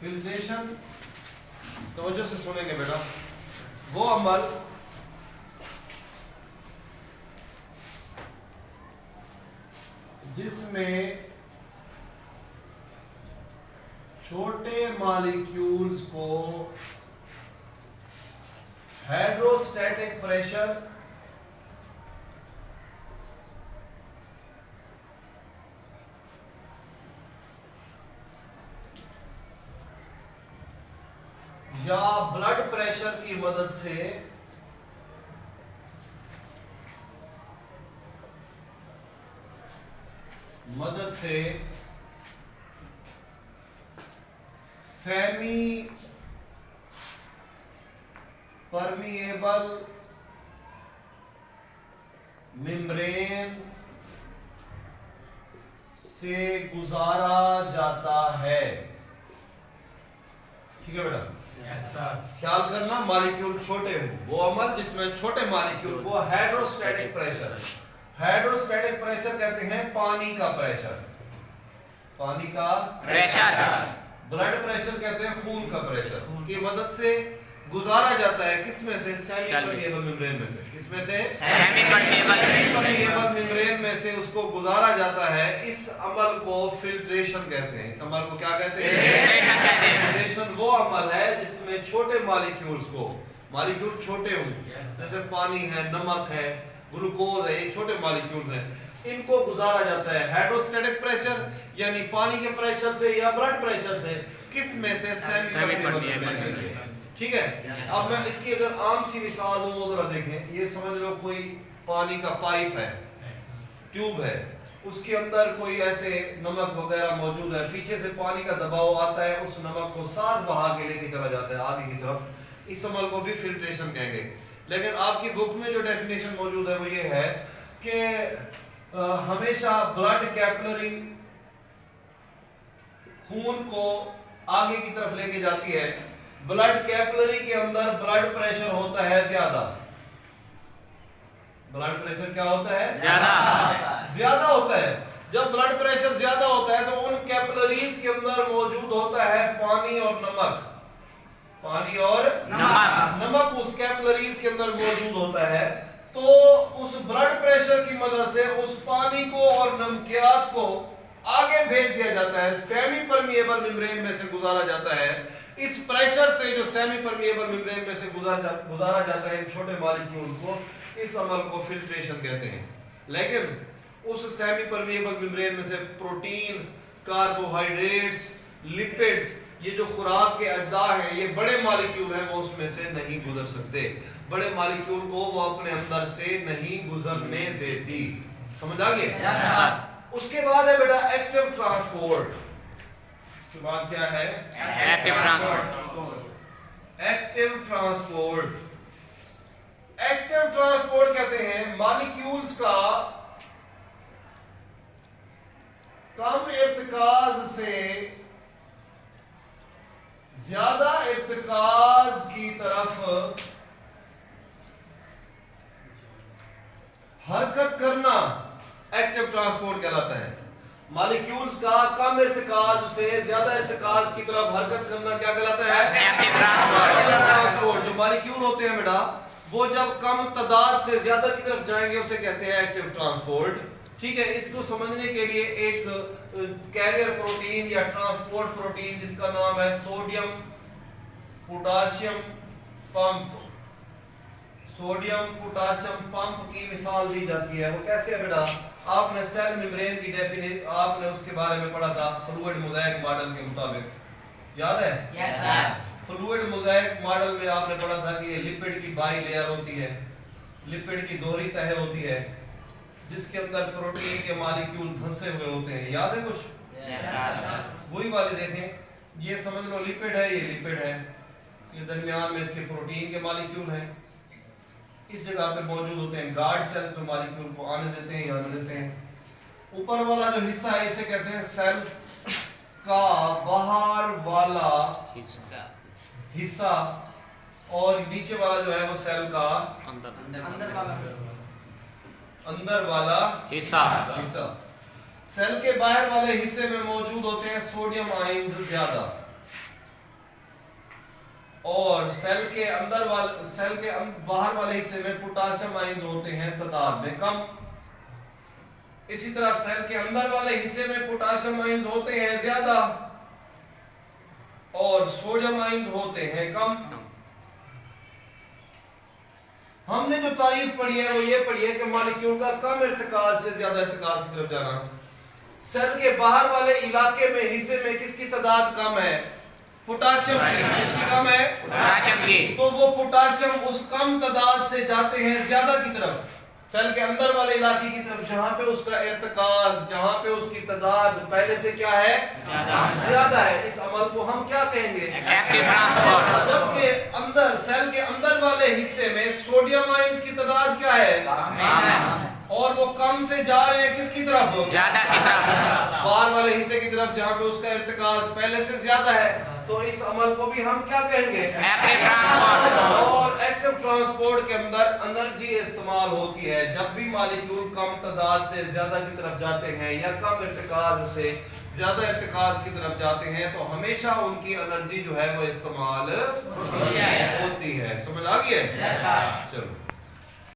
Filtration तवज्जो से सुनेंगे बेटा। वो अमल जिसमें छोटे मॉलिक्यूल्स को हाइड्रोस्टैटिक प्रेशर या ब्लड प्रेशर की मदद से सेमी परमिएबल मेम्ब्रेन से गुजारा जाता है। ठीक है बेटा, ख्याल करना मॉलिक्यूल छोटे हो, वो अमल जिसमें छोटे मॉलिक्यूल को हाइड्रोस्टैटिक प्रेशर, हाइड्रोस्टैटिक प्रेशर कहते हैं पानी का प्रेशर, पानी का प्रेशर, ब्लड प्रेशर कहते हैं खून का प्रेशर, की मदद से गुजारा जाता है। किसमें से? सेमी परमिएबल मेम्ब्रेन में से। किसमें से? सेमी परमिएबल मेम्ब्रेन में से उसको गुजारा जाता है। इस अमल को फिल्ट्रेशन कहते हैं। इस अमल को क्या कहते हैं? फिल्ट्रेशन कहते हैं। फिल्ट्रेशन वो अमल है जिसमें छोटे मॉलिक्यूल्स को, मॉलिक्यूल छोटे हों जैसे पानी है, नमक है, ग्लूकोज है, ये छोटे मॉलिक्यूल्स हैं, इनको गुजारा जाता है हाइड्रोस्टैटिक प्रेशर यानी पानी के प्रेशर से या ब्लड प्रेशर से। किस में से? सेमी परमिएबल मेम्ब्रेन में से। ठीक है, अब मैं इसकी अगर आम सी मिसाल दूं तो जरा देखें। ये समझ लो कोई पानी का पाइप है, ट्यूब है, उसके अंदर कोई ऐसे नमक वगैरह मौजूद है, पीछे से पानी का दबाव आता है, उस नमक को साथ बहा के लेके चला जाता है आगे की तरफ। इस अमल को भी फिल्ट्रेशन कहेंगे। लेकिन आपकी बुक में जो डेफिनेशन मौजूद है वो ये है कि हमेशा ब्लड कैपिलरी खून को आगे की तरफ लेके जाती है। ब्लड कैपिलरी के अंदर ब्लड प्रेशर होता है ज्यादा। ब्लड प्रेशर क्या होता है? ज्यादा होता है। जब ब्लड प्रेशर ज्यादा होता है तो उन कैपिलरीज के अंदर मौजूद होता है पानी और नमक, पानी और नमक उस कैपिलरीज के अंदर मौजूद होता है। तो उस ब्लड प्रेशर की मदद से उस पानी को और नमकियात को आगे भेज दिया जाता है, सेमी परमिएबल मेम्ब्रेन में से गुजारा जाता है। इस प्रेशर से जो सेमी परमिएबल मेम्ब्रेन में से गुजारा जाता है इन छोटे मॉलिक्यूल को, इस अमल को फिल्ट्रेशन कहते हैं। लेकिन उस सेमी परमिएबल मेम्ब्रेन में से प्रोटीन, कार्बोहाइड्रेट्स, लिपिड्स, ये जो खुराक के अज्जा हैं, ये बड़े मॉलिक्यूल हैं, वो उसमें से नहीं गुजर सकते। बड़े मॉलिक्यूल को वो अपने अंदर से नहीं गुजरने देती। समझ आ गया? उसके बाद है बेटा एक्टिव ट्रांसपोर्ट। उसके बाद क्या है? Active transport. Active transport, active transport कहते हैं मॉलिक्यूल्स का कम इर्तिकाज से ज्यादा इर्तिकाज की तरफ हरकत करना एक्टिव ट्रांसपोर्ट कहलाता है। मॉलिक्यूल्स का कम इर्तिकाज से ज्यादा इर्तिकाज की तरफ हरकत करना क्या कहलाता है? Active transport. जो मॉलिक्यूल होते हैं बेटा, वो जब कम तादाद से ज्यादा की तरफ जाएंगे उसे कहते हैं एक्टिव ट्रांसपोर्ट। ठीक है, इसको समझने के लिए एक कैरियर प्रोटीन या ट्रांसपोर्ट प्रोटीन जिसका नाम है sodium potassium pump, sodium potassium pump की मिसाल दी जाती है। वो कैसे है बेटा? आपने सेल मेम्ब्रेन की डेफिनेशन आपने उसके बारे में पढ़ा था फ्लूइड मोज़ेक मॉडल के मुताबिक, याद है? Yes sir. Fluid mosaic model में आपने पढ़ा था कि ये लिपिड की बाई लेयर होती है, लिपिड की दोहरी तह होती है जिसके अंदर प्रोटीन के मॉलिक्यूल धंसे हुए होते हैं। याद है कुछ? Yes sir. वही वाले देखें, ये समझ लो लिपिड है, ये लिपिड है, ये दरमियान में इसके प्रोटीन के मॉलिक्यूल हैं, इस जगह पे मौजूद होते हैं गार्ड सेल जो मॉलिक्यूल को आने देते हैं या आने देते हैं। ऊपर वाला जो हिस्सा है इसे कहते हैं सेल का बाहर वाला हिस्सा, और नीचे वाला जो है वो सेल का अंदर वाला हिस्सा। सेल के बाहर वाले हिस्से में मौजूद होते हैं सोडियम आयन्स ज्यादा, और सेल के बाहर वाले हिस्से में पोटाशियम आयंस होते हैं तादाद में कम। इसी तरह सेल के अंदर वाले हिस्से में पोटाशियम आयंस होते हैं ज्यादा और सोडियम आयंस होते हैं कम। हमने जो तारीफ पढ़ी है वो ये पढ़ी है कि मॉलिक्यूल का कम इर्तिकाज से ज्यादा इर्तिकाज की तरफ जाना। सेल के बाहर वाले इलाके में हिस्से में किसकी तादाद कम है? पोटाशियम की कम है, पोटाशियम की। तो वो पोटाशियम उस कम तादाद से जाते हैं ज्यादा की तरफ, सेल के अंदर वाले इलाके की तरफ, जहां पे उसका इर्तिकाज, जहां पे उसकी तादाद पहले से क्या है? ज्यादा है। इस अमल को हम क्या कहेंगे? जबकि अंदर सेल के अंदर वाले हिस्से में सोडियम आयंस की तादाद क्या है? और वो कम से जा रहे हैं किसकी तरफ? ज्यादा की तरफ, बाहर वाले हिस्से की तरफ, जहां पे उसका इर्तिकाज पहले से ज्यादा है। तो इस अमल को भी हम क्या कहेंगे? और एक्टिव ट्रांसपोर्ट के अंदर एनर्जी इस्तेमाल होती है जब भी मॉलिक्यूल कम तादाद से ज्यादा की तरफ जाते हैं या कम इर्तिकाज से ज्यादा इर्तिकाज की तरफ जाते हैं, तो हमेशा उनकी एनर्जी जो है वो इस्तेमाल होती है। समझ आ गई है? चलो।